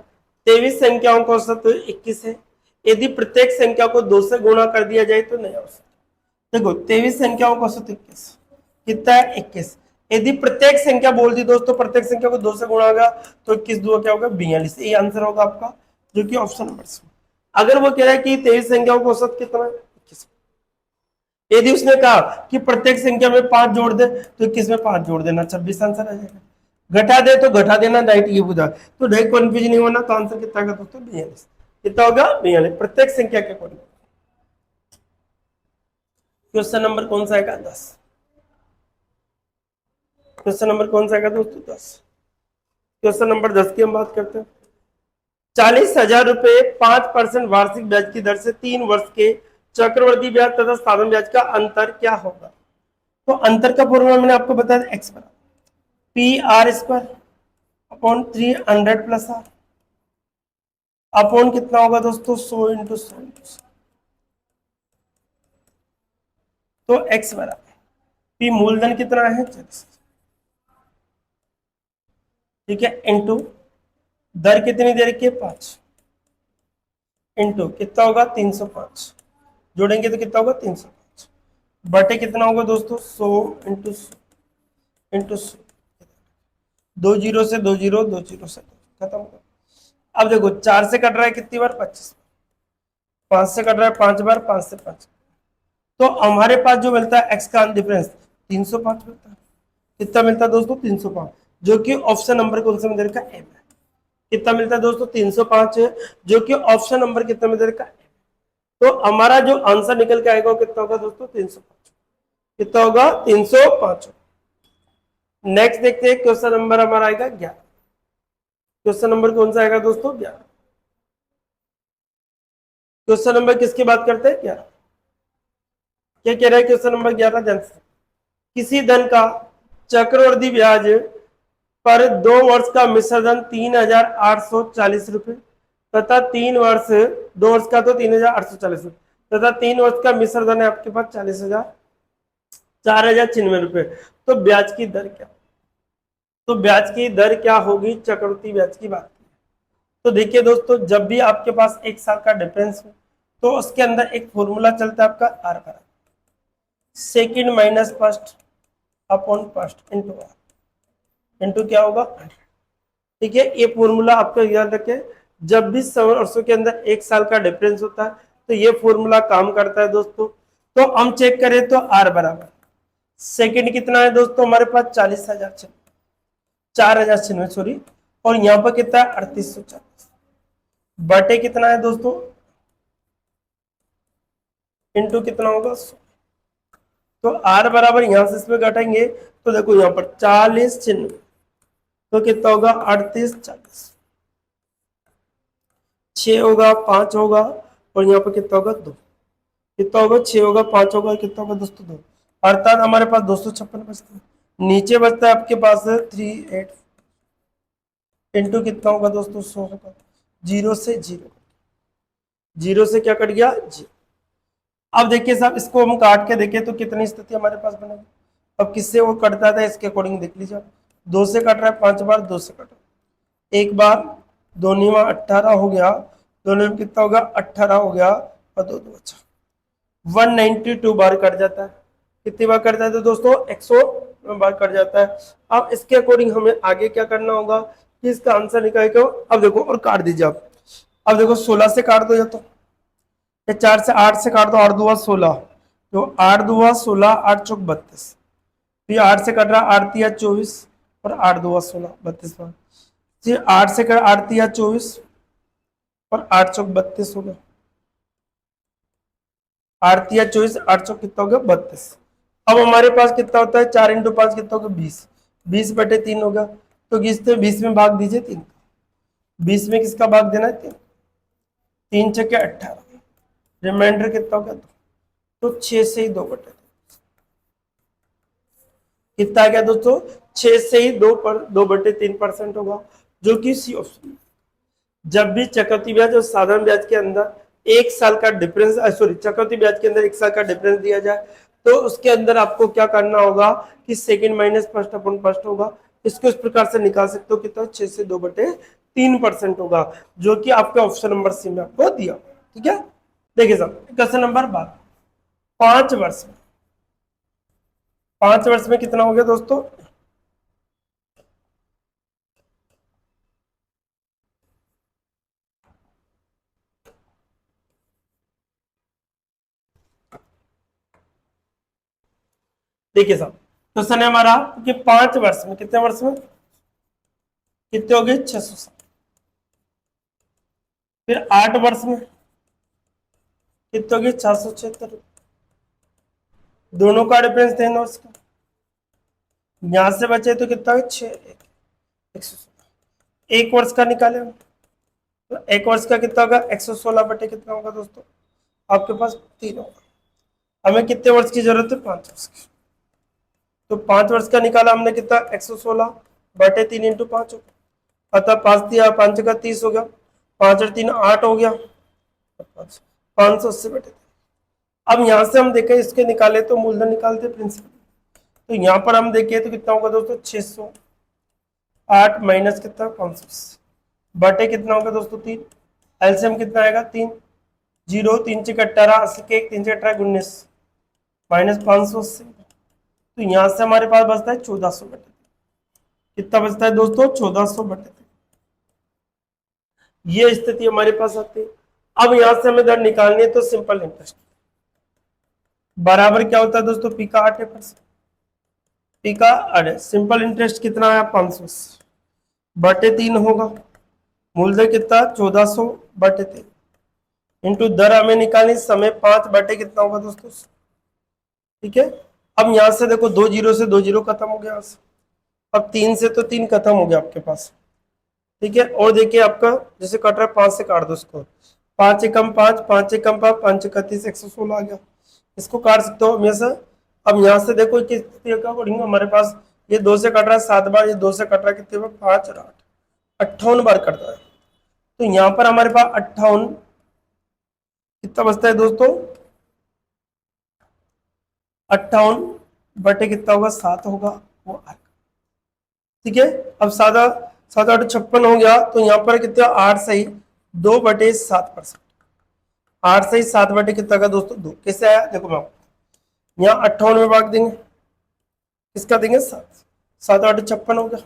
23 संख्याओं का औसत 21 है। यदि प्रत्येक संख्या को 2 से गुणा कर दिया जाए तो नया औसत। देखो 23 संख्याओं का औसत 21 कितना है 21। यदि प्रत्येक संख्या बोल दी दोस्तों, प्रत्येक संख्या को 2 से गुणा होगा तो 21 2 क्या होगा 42। ये आंसर होगा आपका, जो कि ऑप्शन नंबर सी। अगर वो कह रहा है कि 23 संख्याओं का औसत कितना है 21, यदि उसने कहा कि प्रत्येक संख्या में 5 जोड़ दे तो 21 में 5 जोड़ देना, 26 आंसर आ जाएगा। घटा दे तो घटा देना, डायरेक्ट ये बुझा। तो डायरेक्ट कंफ्यूज नहीं होना, तो आंसर कितना होगा दोस्तों 42। कितना होगा 42 प्रत्येक संख्या के अकॉर्डिंग। क्वेश्चन नंबर कौन सा आएगा 10। क्वेश्चन नंबर कौन सा आएगा दोस्तों 10। क्वेश्चन नंबर 10 की हम बात करते हैं। 40,000 रुपए 5% वार्षिक ब्याज की दर से 3 वर्ष के चक्रवृद्धि ब्याज तथा साधारण ब्याज का अंतर क्या होगा। तो अंतर का फॉर्मूला मैंने आपको बताया एक्स बराबर P R square upon 300 plus R upon कितना होगा दोस्तों 100 इंटू 100। तो एक्स बराबर पी मूलधन कितना है 40, ठीक है, इंटू दर कितनी दे रखी है 5, इंटू कितना होगा 305, जोड़ेंगे तो कितना होगा 305, बटे कितना होगा दोस्तों 100 इंटू 100 इंटू 100, 2 जीरो से 2 जीरो, 2 जीरो से 2 खत्म होगा। अब देखो 4 से कट रहा है कितनी बार 25, 5 से कट रहा है 5 बार, 5 से 5, तो हमारे पास जो मिलता है एक्स का डिफरेंस 305 मिलता है। कितना मिलता है दोस्तों 305, जो कि ऑप्शन नंबर कौन सा में दे रखा है एम है। कितना मिलता है दोस्तों 305 है, जो कि ऑप्शन नंबर कितना में दे रखा है। तो हमारा जो आंसर निकल के आएगा वो कितना होगा दोस्तों 305। कितना होगा 305। नेक्स्ट देखते हैं क्वेश्चन नंबर हमारा आएगा 11। क्वेश्चन नंबर कौन सा आएगा दोस्तों 11। क्वेश्चन नंबर किसकी बात करते हैं 11। क्या कह रहा है क्वेश्चन नंबर 11 ध्यान से। किसी धन का चक्रवृद्धि ब्याज पर 2 वर्ष का मिश्रधन 3,840 रुपए तथा 3 वर्ष 2 वर्ष का तो 3,840 रुपए तथा 3 वर्ष का मिश्रधन है आपके पास 4,96 रुपए। तो ब्याज की दर क्या, तो ब्याज की दर क्या होगी चक्रवृद्धि ब्याज की बात। तो देखिए दोस्तों, जब भी आपके पास 1 साल का डिफरेंस हो तो उसके अंदर एक फॉर्मूला चलता है आपका आर बराबर second minus first upon first into R into क्या होगा 100, ठीक है। ये फॉर्मूला आपका याद रखें, जब भी वर्षों के अंदर 1 साल का डिफरेंस होता है तो ये फॉर्मूला काम करता है दोस्तों। तो हम चेक करें तो आर बराबर सेकेंड कितना है दोस्तों हमारे पास 4,96 सॉरी, और यहाँ पर कितना है 3840 बटे कितना है दोस्तों इंटू कितना होगा 100। तो आर बराबर यहां से इसमें घटाएंगे तो देखो यहाँ पर 40,96 तो कितना होगा 3840, 6 होगा 5 होगा और यहाँ पर कितना होगा 2, कितना होगा 6 होगा 5 होगा कितना होगा दोस्तों 2, अर्थात हमारे पास 256 बचता है। नीचे बचता है आपके पास 38 इंटू कितना होगा दोस्तों 100 होगा, 0 से 0, 0 से क्या कट गया 0। अब देखिए साहब इसको हम काट के देखें तो कितनी स्थिति हमारे पास बनेगी। अब किससे वो कटता था इसके अकॉर्डिंग देख लीजिए। 2 से कट रहा है 5 बार, 2 से कट रहा है 1 बार, 2 नीमा 18 हो गया, दोनों में कितना होगा 18 हो गया और 2 2 बचा 192 बार कट जाता है। कितनी बार कट जाता है दोस्तों 100 बार कट जाता है। अब इसके अकॉर्डिंग हमें आगे क्या करना होगा कि इसका आंसर निकाल। अब देखो और काट दीजिए आप। अब देखो 16 से काट दो या तो 4 से 8 से काट दो, 8 दूआ 16, तो 8 दूआ 16, 8 चौक 32, फिर 8 से कट रहा 8 तिया 24 और 8 दूआ 16 32 बार, फिर 8 से कट 8 तिया 24 और 8 चौक 32 होगा, 8 तिया 24 8 चौक कितना हो गया 32। अब हमारे पास कितना होता है 4 इंटू 5 कितना होगा 20, 20 बटे 3 होगा। तो किससे 20 में भाग दीजिए 3, 20 में किसका भाग देना है 3, 3 छक्के 18, रिमाइंडर कितना होगा 2, तो 6 से ही 2 बटे कितना आ गया दोस्तों 6 से ही 2 बटे 3% होगा, जो कि सी ऑप्शन। जब भी चक्रवृद्धि ब्याज और साधारण ब्याज के अंदर 1 साल का डिफरेंस सॉरी चक्रवृद्धि ब्याज के अंदर 1 साल का डिफरेंस दिया जाए तो उसके अंदर आपको क्या करना होगा कि second minus first upon first होगा। इसको इस प्रकार से निकाल सकते हो कितना 6 से 2 बटे 3% होगा, जो कि आपके ऑप्शन नंबर सी में आपको दिया। ठीक है, देखिए साहब क्वेश्चन नंबर 12, 5 वर्ष में, 5 वर्ष में कितना हो गया दोस्तों, देखिए साहब क्वेश्चन है हमारा कि 5 वर्ष में, कितने वर्ष में, कितने हो गए 600 साल। फिर 8 वर्ष में कितने हो गए 476, दोनों का डिफरेंस 3 वर्ष का, यहां से बचे तो कितना है 6, 116। 1 वर्ष का निकाले हम, तो 1 वर्ष का कितना होगा 116 बटे कितना होगा दोस्तों, आपके पास 3 होगा। हमें कितने वर्ष की जरूरत है, 5 वर्ष की, तो 5 वर्ष का निकाला हमने कितना 116 बटे 3 इंटू 5 होगा, अतः 5 दिया 5 का 30 हो गया, 5 और 3 8 हो गया, 580 बटे 3। अब यहां से हम देखें इसके निकाले तो मूलधन निकालते प्रिंसिपल, तो यहां पर हम देखें तो कितना होगा दोस्तों 608 माइनस कितना 580 बटे कितना होगा दोस्तों 3, एलसीएम कितना आएगा 3, 0 3 × 18 80 के 1 3 × 18 19 माइनस 580, तो यहां से हमारे पास बचता है 1400 बटे, कितना बचता है दोस्तों 1400 बटे। ये स्थिति हमारे पास आती है। अब यहां से हमें दर निकालनी है, तो सिंपल इंटरेस्ट बराबर क्या होता है दोस्तों, पी का 8%, पी का 8, सिंपल इंटरेस्ट कितना आया 580 बटे 3 होगा, मूलधन कितना 1400 बटे 3 इंटू दर हमें निकालनी समय 5 बटे कितना होगा दोस्तों। ठीक है, अब यहां से देखो 2 जीरो से 2 जीरो खत्म हो गया, अब 3 से तो 3 खत्म हो गया आपके पास। ठीक है, और देखिए आपका जैसे कट रहा है 5 से काट दो इसको, 5 एकम 5, 5 एकम 5, 5 31 116 आ गया, इसको काट सकते हो हमेशा। अब यहाँ से देखो किस स्थिति का अकॉर्डिंग हमारे पास ये 2 से कट रहा है 7 बार, ये 2 से कट रहा है कितने बार 5 और 8 58 बार कट रहा है, तो यहाँ पर हमारे पास 58 कितना बचता है दोस्तों, 58 बटे कितना होगा 7 होगा वो आएगा। ठीक है, अब 7 8 56 हो गया, तो यहाँ पर कितना 8 सही 2 बटे 7%, 8 सही 7 बटे कितना का दोस्तों 2, कैसे आया देखो मैं यहाँ 58 में भाग देंगे, किसका देंगे 7, 7 8 56 हो गया,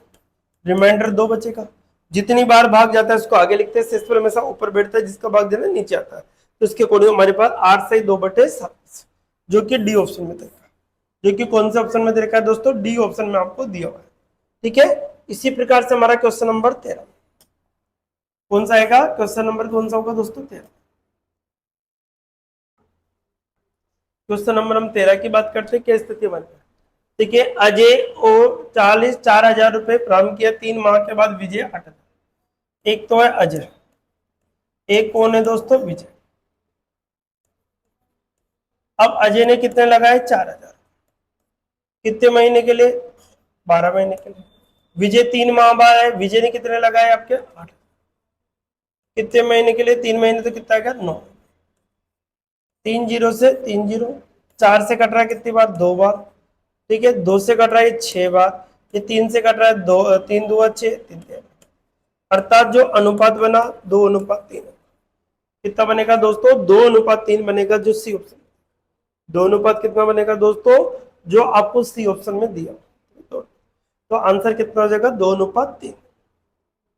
रिमाइंडर 2 बचेगा, जितनी बार भाग जाता है उसको आगे लिखते हैं, शेष पर हमेशा ऊपर बैठता है, जिसका भाग देना नीचे आता है, तो इसके अकॉर्डिंग हमारे पास 8 सही 2 बटे 7, जो कि डी ऑप्शन में देखा, जो कि कौन से ऑप्शन में देखा है दोस्तों, डी ऑप्शन में आपको दिया हुआ है। ठीक है, इसी प्रकार से हमारा क्वेश्चन नंबर 13 कौन सा आएगा, क्वेश्चन नंबर कौन सा होगा दोस्तों 13, क्वेश्चन नंबर हम 13 की बात करते हैं, क्या स्थिति बनती है। देखिए अजय और 4,000 रुपए प्राप्त किया, 3 माह के बाद विजय 8,000, एक तो है अजय, एक कौन है दोस्तों विजय। अब अजय ने कितने लगाए 4,000, कितने महीने के लिए 12 महीने के लिए, विजय 3 माह बाद है, विजय ने कितने लगाए आपके 8, कितने महीने के लिए 3 महीने, तो कितना आएगा 9, 3 जीरो से 3 जीरो, 4 से कट रहा है कितनी बार 2 बार, ठीक है 2 से कट रहा है 6 बार, ये 3 से कट रहा है 2 3 2 6 3 3, अर्थात जो अनुपात बना 2:3, कितना बनेगा दोस्तों 2:3 बनेगा, जो सी ऑप्शन 2 अनुपात कितना बनेगा दोस्तों, जो आपको सी ऑप्शन में दिया, तो आंसर कितना हो जाएगा 2:3।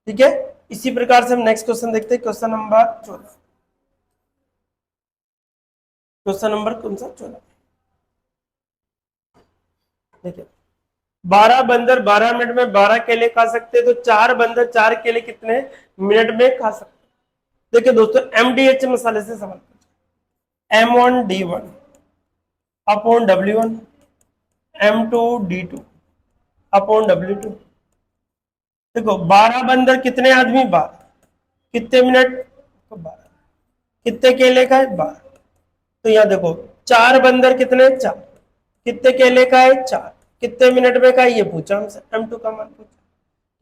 ठीक है, इसी प्रकार से हम नेक्स्ट क्वेश्चन देखते हैं, क्वेश्चन नंबर 14, क्वेश्चन नंबर कौन सा 14, देखिए 12 बंदर 12 मिनट में 12 केले खा सकते हैं, तो 4 बंदर 4 केले कितने मिनट में खा सकते हैं। देखिए दोस्तों MDH मसाले से सवाल, M1D1 upon W1, M2D2 upon W2। देखो 12 बंदर कितने आदमी 12, कितने मिनट तो 12, कितने केले का है 12, तो यहाँ देखो 4 बंदर कितने 4, कितने केले का है 4, कितने मिनट में का है ये पूछा हमसे, M2 का मान पूछा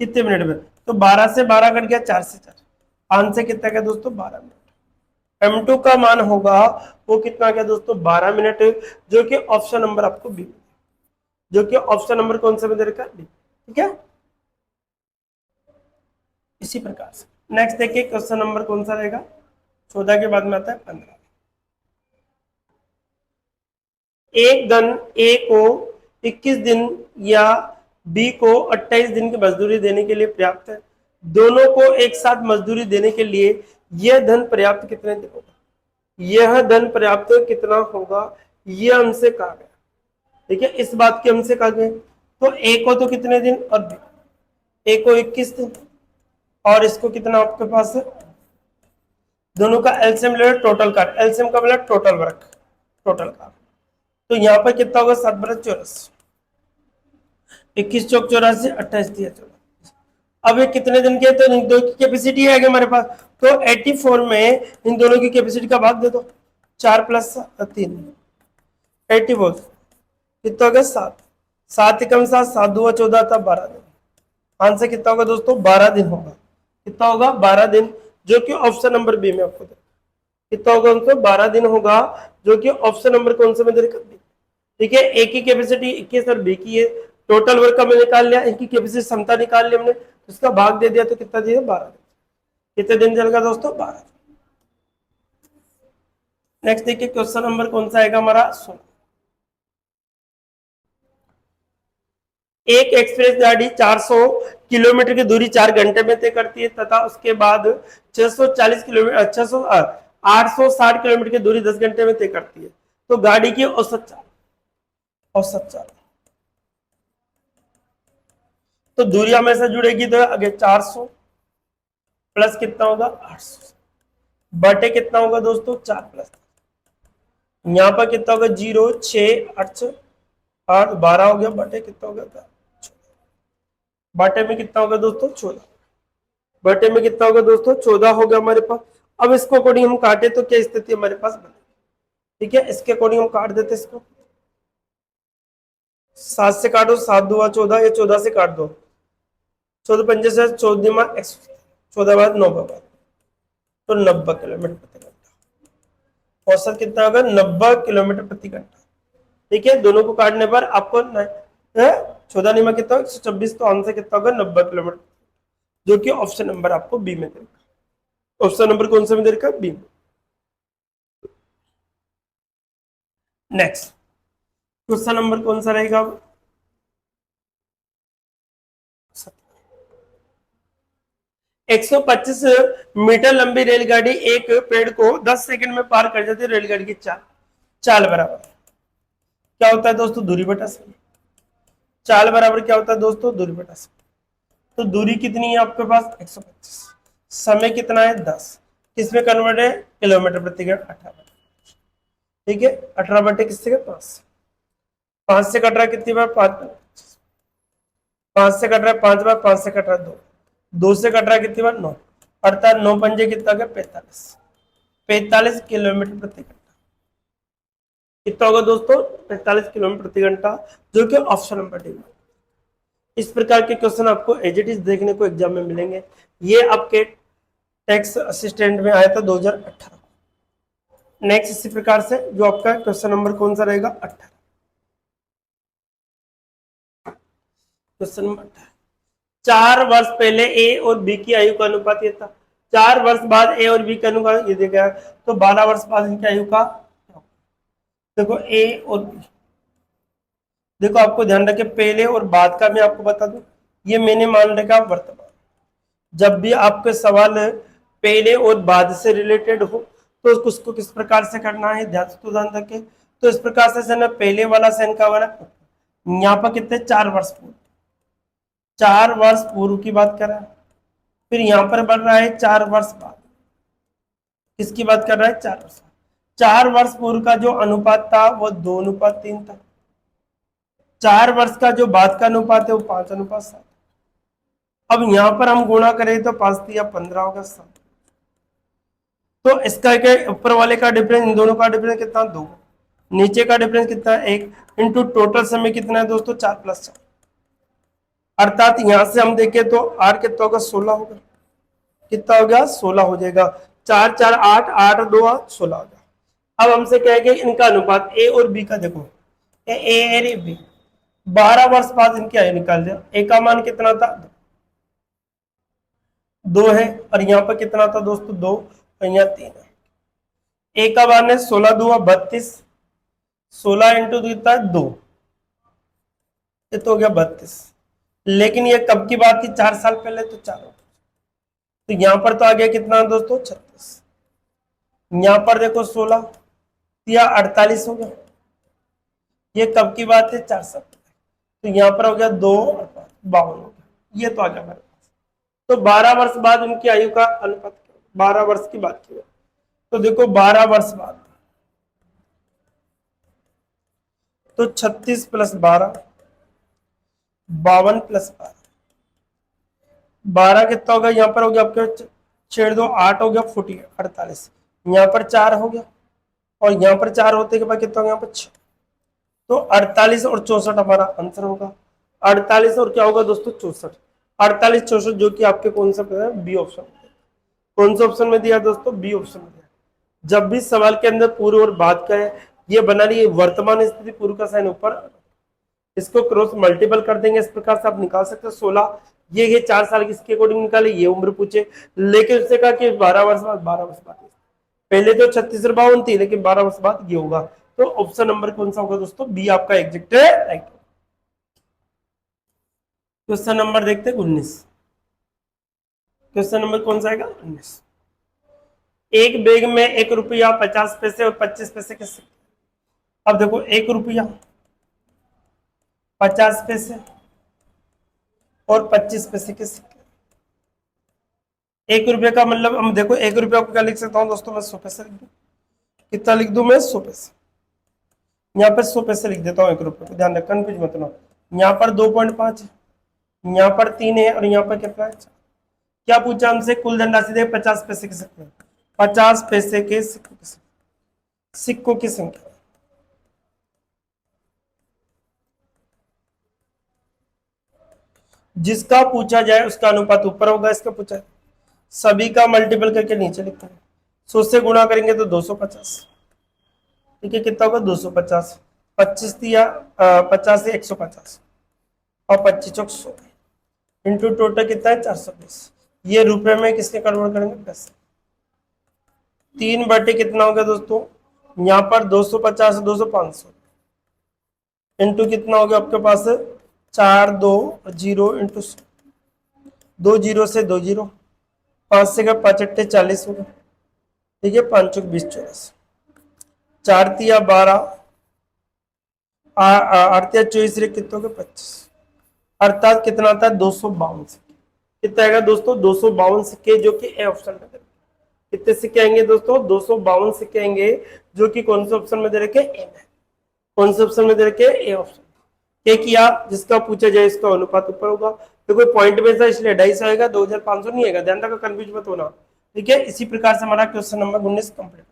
कितने मिनट में, तो 12 से 12 कट गया 4 से 4, आंसर कितना गया दोस्तों 12 मिनट। M2 का मान होगा वो कितना गया दोस्तों 12 मिनट, जो कि ऑप्शन नंबर आपको बी, जो कि ऑप्शन नंबर कौन सा में दे रखा है बी। ठीक है, इसी प्रकार से नेक्स्ट देखिए क्वेश्चन नंबर कौन सा रहेगा, 14 के बाद में आता है 15। एक धन ए को 21 दिन या बी को 28 दिन की मजदूरी देने के लिए पर्याप्त है। दोनों को एक साथ मजदूरी देने के लिए यह धन पर्याप्त कितने दिन होगा, यह धन पर्याप्त कितना होगा, यह हमसे कहा गया। ठीक है, इस बात की हमसे कहा गया। तो ए को तो कितने दिन और बी, ए को 21 दिन और इसको कितना आपके पास है, दोनों का एलसीएम ले लो, टोटल का एलसीएम का मतलब टोटल वर्क, टोटल का। तो यहाँ पर कितना होगा 7 बटा 84, 21 चौक 84, 28 दिया 14। अब ये कितने दिन के, तो इन दो की कैपेसिटी है हमारे पास, तो 84 में इन दोनों की कैपेसिटी का भाग दे दो, 4 प्लस 3 84 कितना हो गया 7, 7 एकम 7, 7 दूआ 14 था 12 दिन। आंसर कितना होगा दोस्तों 12 दिन होगा। कितना होगा 12 दिन, जो कि ऑप्शन नंबर बी में आपको दे। कितना होगा उनको 12 दिन होगा, जो कि ऑप्शन नंबर कौन से में दे रखा बी। ठीक है, ए की कैपेसिटी 21 और बी की है, टोटल वर्क हमने निकाल लिया, इनकी कैपेसिटी क्षमता निकाल ली हमने, उसका भाग दे दिया तो कितना दिया 12 दिन। कितने दिन चलेगा दोस्तों 12। नेक्स्ट देखिए क्वेश्चन नंबर कौन सा आएगा हमारा 16। एक एक्सप्रेस गाड़ी 400 किलोमीटर की दूरी 4 घंटे में तय करती है तथा उसके बाद 640 किलोमीटर 860 किलोमीटर की दूरी 10 घंटे में तय करती है। तो गाड़ी की औसत चाल, औसत चाल, तो दूरी हमेशा जुड़ेगी, तो आगे 400 प्लस कितना होगा 800 बटे कितना होगा दोस्तों 4 प्लस, यहाँ पर कितना होगा 0 6 8 8 12 हो गया, बटे कितना होगा, बटे में कितना होगा दोस्तों 14, बटे में कितना होगा दोस्तों 14 हो गया हमारे पास। अब इसको अकॉर्डिंग हम काटे तो क्या स्थिति हमारे पास बने। ठीक है, इसके अकॉर्डिंग हम काट देते इसको, 7 से काटो 7 दूआ 14, ये 14 से काट दो, 14 पंजे से 14 14 बाद 9 बाद, तो 90 किलोमीटर प्रति घंटा। औसत कितना होगा 90 किलोमीटर प्रति घंटा। ठीक है, दोनों को काटने पर आपको 14 निमा कितना 126, तो आंसर कितना होगा 90 किलोमीटर, जो कि ऑप्शन नंबर आपको बी में देगा। ऑप्शन नंबर कौन सा में देगा बी में। नेक्स्ट क्वेश्चन नंबर कौन सा रहेगा, 125 मीटर लंबी रेलगाड़ी एक पेड़ को 10 सेकंड में पार कर जाती है। रेलगाड़ी की चाल, चाल बराबर क्या होता है दोस्तों दूरी बटा समय। चाल बराबर क्या होता है दोस्तों दूरी बटा समय। तो दूरी कितनी है आपके पास 125, समय कितना है 10, किसमें कन्वर्ट है किलोमीटर प्रति घंटा 18। ठीक है, 18 बटे किससे 5, 5 से कट रहा है कितनी बार 5, 5 से कट रहा है 5 बार, 5 से कट रहा है 2 से कट रहा है कितनी बार 9, अर्थात 9 पंजे कितना गया 45 किलोमीटर प्रति घंटा। कितना होगा दोस्तों 45 किलोमीटर प्रति घंटा, जो कि ऑप्शन नंबर डी। इस प्रकार के क्वेश्चन आपको एज इट इज देखने को एग्जाम में मिलेंगे। ये आपके टैक्स असिस्टेंट में आया था 2018। नेक्स्ट इसी प्रकार से जो आपका क्वेश्चन नंबर कौन सा रहेगा 18, क्वेश्चन नंबर 18। 4 वर्ष पहले ए और बी की आयु का अनुपात ये था, 4 वर्ष बाद ए और बी का अनुपात ये देखा, तो 12 वर्ष बाद इनकी आयु का, देखो ए और बी, देखो आपको ध्यान रखे पहले और बाद का मैं आपको बता दूं, ये मैंने मान रखा वर्तमान। जब भी आपके सवाल पहले और बाद से रिलेटेड हो तो उसको किस प्रकार से करना है ध्यान रखें। तो इस प्रकार से ना पहले वाला सेन का वाला, यहाँ पर कितने 4 वर्ष पूर्व, 4 वर्ष पूर्व की बात कर रहा है, फिर यहाँ पर बढ़ रहा है 4 वर्ष बाद, किसकी बात कर रहा है 4 वर्ष। 4 वर्ष पूर्व का जो अनुपात था वो 2:3 था, 4 वर्ष का जो बाद का अनुपात है वो 5:7। अब यहां पर हम गुणा करें तो 5 या 15 होगा 7। तो इसका क्या ऊपर वाले का डिफरेंस, इन दोनों का डिफरेंस कितना 2, नीचे का डिफरेंस कितना 1, इंटू टोटल समय कितना है दोस्तों 4 + 4, अर्थात यहां से हम देखें तो आर कितना होगा 16 होगा, कितना हो गया 16 हो जाएगा, 4 4 8 8 2 16 हो गया। अब हमसे कहेंगे इनका अनुपात ए और बी का, देखो ए और बी 12 वर्ष बाद इनकी आयु निकाल दिया, ए का मान कितना था 2 है, और यहाँ पर कितना था दोस्तों 2, और यहाँ 3 है। ए का मान है 16 2 32, 16 इंटू कितना है 2, ये तो हो गया 32। लेकिन ये कब की बात थी, 4 साल पहले, तो 4 तो यहां पर तो आ गया कितना दोस्तों 36। यहां पर देखो 16 या 48 हो गया, ये कब की बात है 4 साल पहले, तो यहां पर हो गया 2 52 हो गया, ये तो आ गया मेरे पास। तो 12 वर्ष बाद उनकी आयु का अनुपात, 12 वर्ष की बात की, तो देखो 12 वर्ष बाद तो 36 प्लस 12 52 प्लस 12, 12 कितना होगा, यहाँ पर हो गया आपके 6 2 8 हो गया 40 48, यहाँ पर 4 हो गया, और यहाँ पर 4 होते के बाद कितना होगा यहाँ पर 6, तो 48 और 64 हमारा आंसर होगा। 48 और क्या होगा दोस्तों 64, 48 64 जो कि आपके कौन सा बी ऑप्शन में, कौन सा ऑप्शन में दिया दोस्तों, बी ऑप्शन में दिया। जब भी सवाल के अंदर पूर्व और बाद का है, ये बना रही है वर्तमान स्थिति, पूर्व का साइन ऊपर, इसको क्रॉस मल्टीपल कर देंगे, इस प्रकार से आप निकाल सकते हो 16, ये 4 साल की इसके अकॉर्डिंग निकाले, ये उम्र पूछे, लेकिन उससे कहा कि 12 वर्ष बाद, 12 वर्ष बाद, पहले तो 36 और 52 थी, लेकिन 12 वर्ष बाद ये होगा, तो ऑप्शन नंबर कौन सा होगा दोस्तों, बी आपका एग्जैक्ट राइट। क्वेश्चन नंबर देखते हैं 19, क्वेश्चन नंबर कौन सा आएगा 19। एक बैग में 1 रुपया 50 पैसे और 25 पैसे के सिक्के, अब देखो 1 रुपया 50 पैसे और 25 पैसे के सिक्के, 1 रुपये का मतलब हम देखो 1 रुपया को क्या लिख सकता हूँ दोस्तों, मैं 100 पैसे लिख दूं, कितना लिख दूं मैं 100 पैसे, यहाँ पर 100 पैसे लिख देता हूँ 1 रुपये को, ध्यान रख कंफ्यूज मत ना, यहाँ पर 2.5 है, यहाँ पर 3 है, और यहाँ पर कितना है 4। क्या पूछा हमसे, कुल धनराशि दे 50 पैसे के सिक्के, 50 पैसे के सिक्कों की संख्या, जिसका पूछा जाए उसका अनुपात ऊपर होगा, इसका पूछा सभी का मल्टीपल करके नीचे लिखते हैं, 100 से गुणा करेंगे तो 250, ठीक है, कितना होगा 250, 25 दिया 50 से 150, और 25 चौक 100 इंटू टोटल कितना है 420, ये रुपए में किसके कन्वर्ट करेंगे पैसे, 3 बटे कितना हो गया दोस्तों, यहाँ पर 250 200 500 इंटू कितना हो गया आपके पास 4 2 0 इंटू 2 0 से 2 0, 5 से 5 8 40 हो गया, ठीक है, 5 चौक 20 84, 4 तिया 12 8 तिया 24 कितना हो गया 25, अर्थात कितना आता है 252 सिक्के, कितना आएगा दोस्तों 252 सिक्के, जो कि ए ऑप्शन में दे, कितने सिक्के आएंगे दोस्तों 252 सिक्के आएंगे, जो कि कौन से ऑप्शन में दे रखे ए में, कौन से ऑप्शन में दे रखे ए ऑप्शन, क्या किया, जिसका पूछा जाए इसका अनुपात ऊपर होगा, तो कोई पॉइंट बेस है इसलिए 250 आएगा, 2500 नहीं आएगा, ध्यान रखो कंफ्यूज मत होना, ठीक है। इसी प्रकार से हमारा question number 19 complete.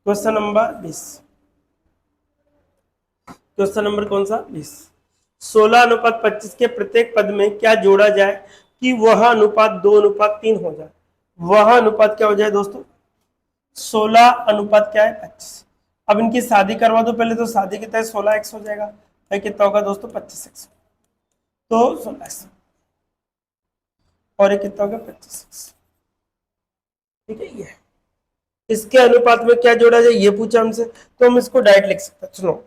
Question number 20, question number कौन सा 20, 16:25 के प्रत्येक पद में क्या जोड़ा जाए कि वह अनुपात 2:3 हो जाए, वह अनुपात क्या हो जाए दोस्तों 16 अनुपात क्या है 25, अब इनकी शादी करवा दो पहले, तो शादी कितना है 16x हो जाएगा, भाई कितना होगा दोस्तों 25x, तो 16x, और ये कितना होगा 25x, ठीक है। ये इसके अनुपात में क्या जोड़ा जाए ये पूछा हमसे, तो हम इसको डायरेक्ट लिख सकते हैं, सुनो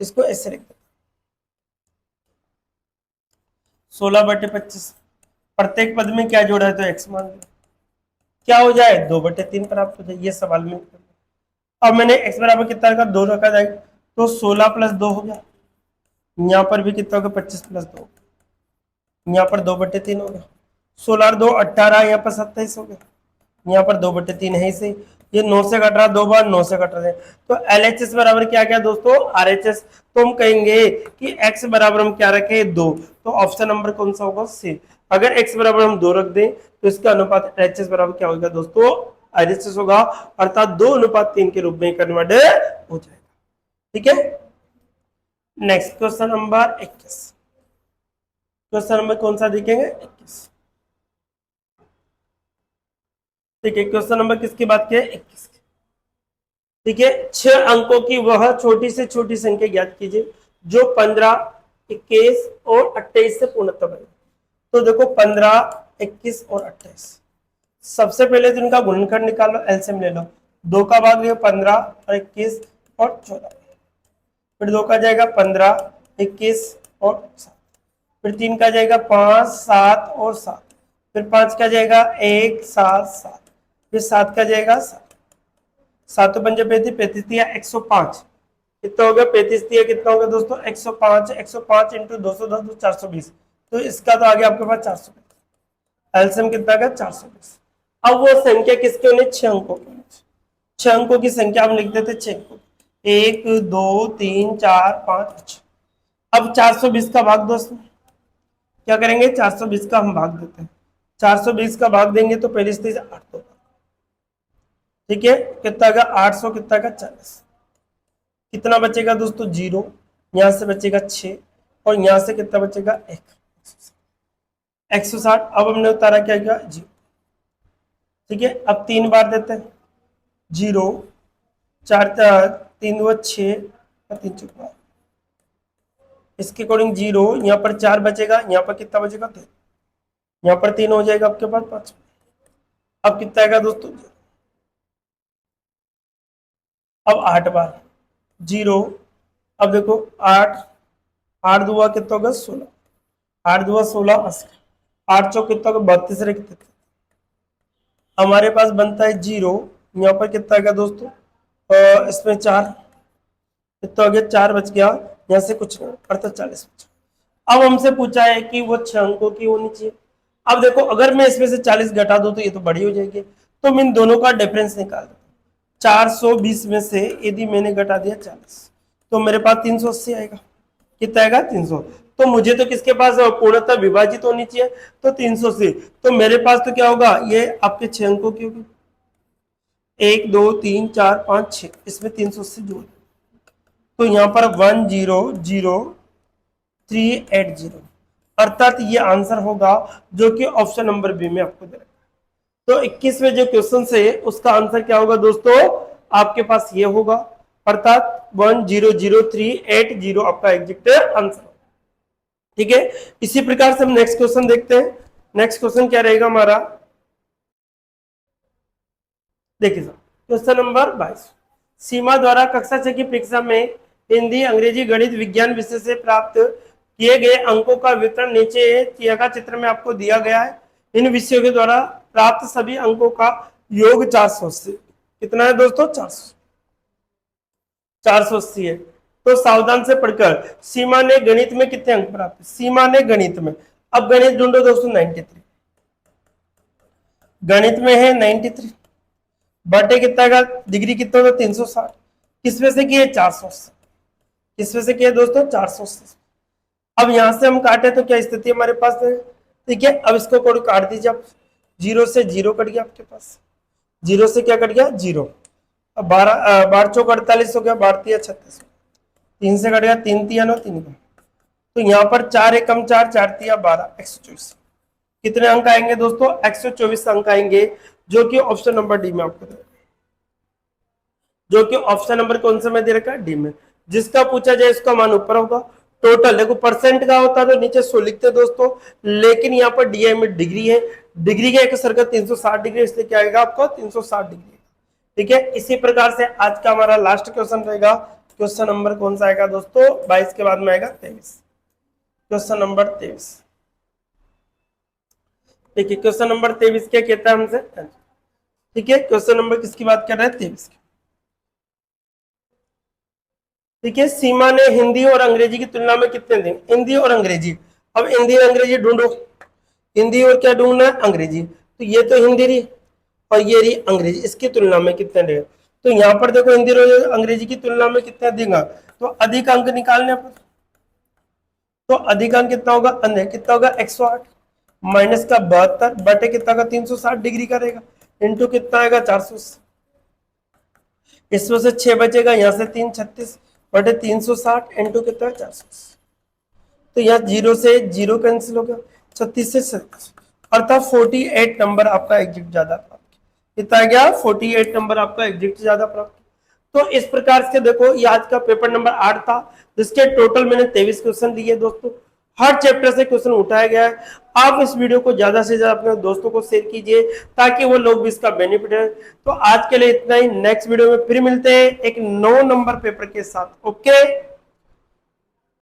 इसको ऐसे लिख देते 16/25, प्रत्येक पद में क्या जोड़ा है तो x मान लो, क्या हो जाए 2/3 प्राप्त हो जाए, ये सवाल में। अब मैंने x बराबर कितना रखा 2 रखा जाए, तो 16 + 2 हो गया, यहाँ पर भी कितना होगा 25 + 2, यहाँ पर 2/3 हो गया, 16 और 2 18, यहाँ पर 27 हो गया, यहाँ पर 2/3 है इसे, ये 9 से कट रहा 2 बार 9 से कट रहा है, तो LHS बराबर क्या गया दोस्तों RHS, तो हम कहेंगे कि x बराबर हम क्या रखें 2, तो ऑप्शन नंबर कौन सा होगा सी, अगर x बराबर हम 2 रख दें तो इसका अनुपात LHS बराबर क्या होगा दोस्तों RHS होगा, अर्थात 2:3 के रूप में कन्वर्ट हो जाएगा, ठीक है। Next question number 21, question number कौन सा देखेंगे 21, ठीक है। क्वेश्चन नंबर किसकी बात की है 21, ठीक है। 6 अंकों की वह छोटी से छोटी संख्या ज्ञात कीजिए जो 15 21 और 28 से पूर्णतः बने, तो देखो 15 21 और 28। सबसे पहले तो इनका गुणनखंड निकालो, एलसीएम ले लो। 2 का भाग दिया 15 और 21 और 14, फिर 2 का जाएगा 15, 21 और 7, फिर 3 का जाएगा 5, 7 और 7, फिर 5 का जाएगा 1, 7, 7, फिर 7 का जाएगा 7, 7 पंजे 35, 35 दिया 105, कितना हो गया 35 दिया कितना होगा दोस्तों 105, 105 इंटू 210 तो 420, तो इसका तो आ गया आपके पास 420। एलसीएम कितना का 420। अब वो संख्या किसके होने, 6 अंकों के होने। 6 अंकों की संख्या हम लिख देते 6 अंकों, 1 2 3 4 5 6। अब 420 का भाग दोस्तों क्या करेंगे, 420 का हम भाग देते हैं। 420 का भाग देंगे तो पहली स्थिति 8 होगा, ठीक है, कितना का 800, कितना का 40, कितना बचेगा दोस्तों 0, यहां से बचेगा 6 और यहां से कितना बचेगा 1, 160। अब हमने उतारा क्या गया 0, ठीक है। अब 3 बार देते हैं 0, 4 3 2 6 और 3 4, इसके अकॉर्डिंग 0, यहाँ पर 4 बचेगा, यहाँ पर कितना बचेगा 3, यहाँ पर 3 हो जाएगा आपके पास 5। अब कितना आएगा दोस्तों, अब 8 बार 0, अब देखो 8 8 दुआ कितना होगा 16, 8 दुआ 16 80, 8 चौक कितना होगा 32 रे कितने, हमारे पास बनता है 0, यहाँ पर कितना आएगा दोस्तों इसमें 4, कितना हो गया 4 बच गया, यहाँ से कुछ नहीं अर्थात 40 बचा। अब हमसे पूछा है कि वो 6 अंकों की होनी चाहिए। अब देखो अगर मैं इसमें से 40 घटा दूं तो ये तो बड़ी हो जाएगी, तो मैं इन दोनों का डिफरेंस निकाल दूं। 420 में से यदि मैंने घटा दिया 40 तो मेरे पास 380 आएगा, कितना आएगा 300। तो मुझे तो किसके पास पूर्णतः विभाजित होनी चाहिए, तो 300 से, तो मेरे पास तो क्या होगा, ये आपके 6 अंकों की होगी, 1 2 3 4 5 6, इसमें 300 से जोड़, तो यहां पर 100380, अर्थात ये आंसर होगा जो कि ऑप्शन नंबर बी में आपको दे रखा है। तो 21 में जो क्वेश्चन है उसका आंसर क्या होगा दोस्तों, आपके पास ये होगा, अर्थात 100380 आपका एग्जैक्ट आंसर, ठीक है। इसी प्रकार से हम नेक्स्ट क्वेश्चन देखते हैं। नेक्स्ट क्वेश्चन क्या रहेगा हमारा, देखिए सर क्वेश्चन नंबर 22, सीमा द्वारा कक्षा 6 की परीक्षा में हिंदी, अंग्रेजी, गणित, विज्ञान विषय से प्राप्त किए गए अंकों का वितरण नीचे दिया गया चित्र में आपको दिया गया है। इन विषयों के द्वारा प्राप्त सभी अंकों का योग 480, कितना है दोस्तों 480 है। तो सावधान से पढ़कर, सीमा ने गणित में कितने अंक प्राप्त, सीमा ने गणित में, अब गणित ढूंढो दोस्तों 93, गणित में है 93, बटे कितना का डिग्री कितना होगा 360, किसमें से किए 480, किसमें से किए दोस्तों 480। अब यहां से हम काटे तो क्या स्थिति हमारे पास है, ठीक है। अब इसको कोड काट दीजिए आप, 0 से 0 कट गया आपके पास, 0 से क्या कट गया 0, अब 12 12 चौक 48 हो गया, 12 तिया 36, 3 से कट गया 3 तिया 9 3 का, तो यहाँ पर 4 एकम 4 4 तिया 12 124, कितने अंक आएंगे दोस्तों 124 अंक आएंगे, जो कि ऑप्शन नंबर डी में आपको, जो कि ऑप्शन नंबर कौन सा में दे रखा है डी में। जिसका पूछा जाए इसका मान ऊपर होगा, टोटल देखो परसेंट का होता तो नीचे 100 लिखते दोस्तों, लेकिन यहाँ पर डीआई में डिग्री है, डिग्री का एक सर्कल 360 डिग्री, इसलिए क्या आएगा आपको 360 डिग्री, ठीक है। इसी प्रकार से आज का हमारा लास्ट क्वेश्चन रहेगा, क्वेश्चन नंबर कौन सा आएगा दोस्तों 22 के बाद में आएगा 23, क्वेश्चन नंबर 23, ठीक है। क्वेश्चन नंबर 23 क्या कहता है हमसे, ठीक है। क्वेश्चन नंबर किसकी बात कर रहे हैं 23 की, ठीक है। सीमा ने हिंदी और अंग्रेजी की तुलना में कितने दिन, हिंदी और अंग्रेजी, अब हिंदी और अंग्रेजी ढूंढो, हिंदी और क्या ढूंढना है अंग्रेजी, तो ये तो हिंदी रही और ये रही अंग्रेजी, इसकी तुलना में कितने देगा, तो यहाँ पर देखो हिंदी और अंग्रेजी की तुलना में कितना देगा, तो अधिक अंक निकालने पर, तो अधिक अंक कितना होगा, कितना होगा 108 माइनस का 72 बटे कितना का 360 डिग्री करेगा, इंटू कितना आएगा 480, इसमें से 6 बचेगा, यहाँ से 3 36 बटे 360 इंटू कितना 480, तो यहाँ 0 से 0 कैंसिल हो गया, 36 से 37, अर्थात 48 नंबर आपका एग्जैक्ट ज्यादा प्राप्त, कितना गया 48 नंबर आपका एग्जैक्ट ज्यादा प्राप्त। तो इस प्रकार से देखो ये आज का पेपर नंबर 8 था, जिसके टोटल मैंने 23 क्वेश्चन दिए दोस्तों। हर चैप्टर से क्वेश्चन उठाया गया है। आप इस वीडियो को ज्यादा से ज्यादा अपने दोस्तों को शेयर कीजिए ताकि वो लोग भी इसका बेनिफिट है। तो आज के लिए इतना ही, नेक्स्ट वीडियो में फिर मिलते हैं एक 9 नंबर पेपर के साथ। ओके।